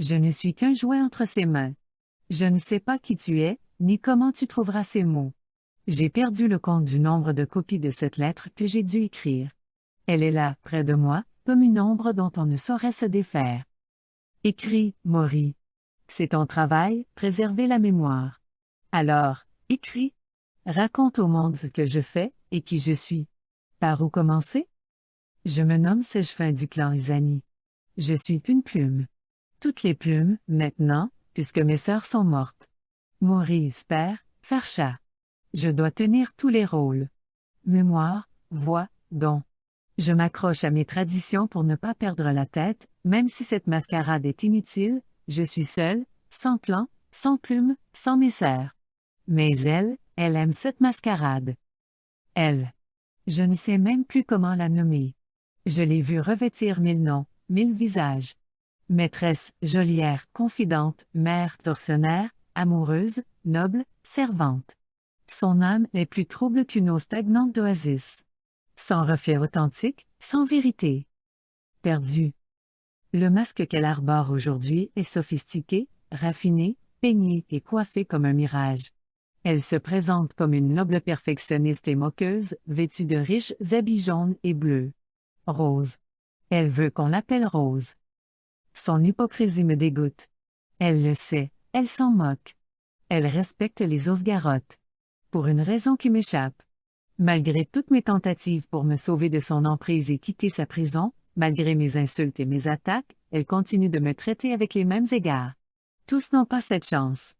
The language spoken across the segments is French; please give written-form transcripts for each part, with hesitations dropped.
Je ne suis qu'un jouet entre ses mains. Je ne sais pas qui tu es, ni comment tu trouveras ces mots. J'ai perdu le compte du nombre de copies de cette lettre que j'ai dû écrire. Elle est là, près de moi, comme une ombre dont on ne saurait se défaire. Écris, Maury. C'est ton travail, préserver la mémoire. Alors, écris. Raconte au monde ce que je fais et qui je suis. Par où commencer? Je me nomme Sèche-Fin du clan Izani. Je suis une plume. Toutes les plumes, maintenant, puisque mes sœurs sont mortes. Maurice, père, Farcha. Je dois tenir tous les rôles. Mémoire, voix, don. Je m'accroche à mes traditions pour ne pas perdre la tête, même si cette mascarade est inutile, je suis seule, sans clan, sans plume, sans mes sœurs. Mais elle aime cette mascarade. Elle. Je ne sais même plus comment la nommer. Je l'ai vue revêtir 1000 noms, 1000 visages. Maîtresse, geôlière, confidente, mère, tortionnaire, amoureuse, noble, servante. Son âme est plus trouble qu'une eau stagnante d'oasis. Sans reflet authentique, sans vérité. Perdue. Le masque qu'elle arbore aujourd'hui est sophistiqué, raffiné, peigné et coiffé comme un mirage. Elle se présente comme une noble perfectionniste et moqueuse, vêtue de riches habits jaunes et bleus. Rose. Elle veut qu'on l'appelle Rose. Son hypocrisie me dégoûte. Elle le sait, elle s'en moque. Elle respecte les Osgaroth. Pour une raison qui m'échappe. Malgré toutes mes tentatives pour me sauver de son emprise et quitter sa prison, malgré mes insultes et mes attaques, elle continue de me traiter avec les mêmes égards. Tous n'ont pas cette chance.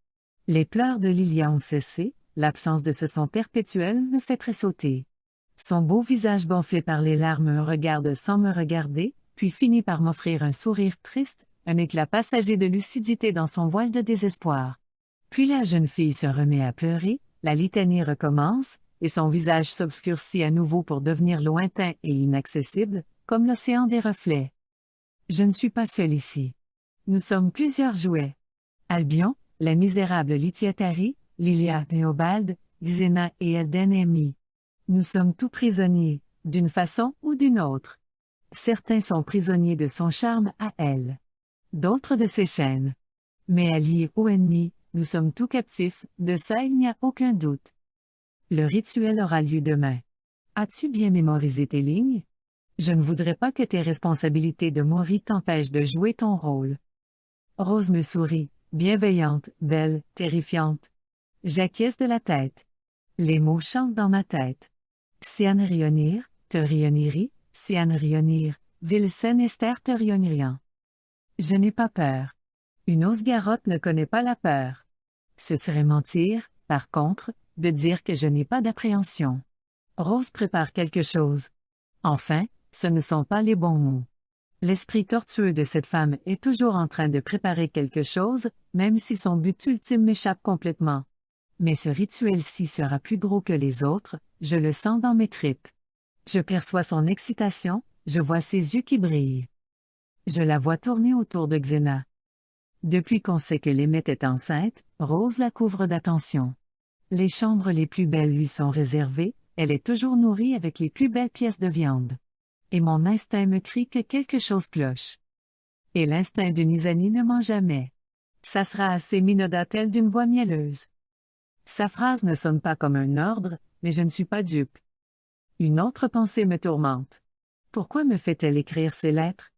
Les pleurs de Lilia ont cessé, l'absence de ce son perpétuel me fait tressauter. Son beau visage gonflé par les larmes me regarde sans me regarder, puis finit par m'offrir un sourire triste, un éclat passager de lucidité dans son voile de désespoir. Puis la jeune fille se remet à pleurer, la litanie recommence, et son visage s'obscurcit à nouveau pour devenir lointain et inaccessible, comme l'océan des reflets. Je ne suis pas seule ici. Nous sommes plusieurs jouets. Albion, la misérable Litiatari, Lilia Théobald, Xena et Elden. Nous sommes tous prisonniers, d'une façon ou d'une autre. Certains sont prisonniers de son charme à elle. D'autres de ses chaînes. Mais alliés ou ennemis, nous sommes tous captifs, de ça il n'y a aucun doute. Le rituel aura lieu demain. As-tu bien mémorisé tes lignes? Je ne voudrais pas que tes responsabilités de Maury t'empêchent de jouer ton rôle. Rose me sourit, bienveillante, belle, terrifiante. J'acquiesce de la tête. Les mots chantent dans ma tête. Sian Rionir, te Rioniri, Sian Rionir, Vilsen Esther te Rionirian. Je n'ai pas peur. Une Osgaroth ne connaît pas la peur. Ce serait mentir, par contre, de dire que je n'ai pas d'appréhension. Rose prépare quelque chose. Enfin, ce ne sont pas les bons mots. L'esprit tortueux de cette femme est toujours en train de préparer quelque chose, même si son but ultime m'échappe complètement. Mais ce rituel-ci sera plus gros que les autres, je le sens dans mes tripes. Je perçois son excitation, je vois ses yeux qui brillent. Je la vois tourner autour de Xena. Depuis qu'on sait que l'Emmet est enceinte, Rose la couvre d'attention. Les chambres les plus belles lui sont réservées, elle est toujours nourrie avec les plus belles pièces de viande. Et mon instinct me crie que quelque chose cloche. Et l'instinct de Izani ne ment jamais. Ça sera assez, minauda-t-elle d'une voix mielleuse. Sa phrase ne sonne pas comme un ordre, mais je ne suis pas dupe. Une autre pensée me tourmente. Pourquoi me fait-elle écrire ces lettres?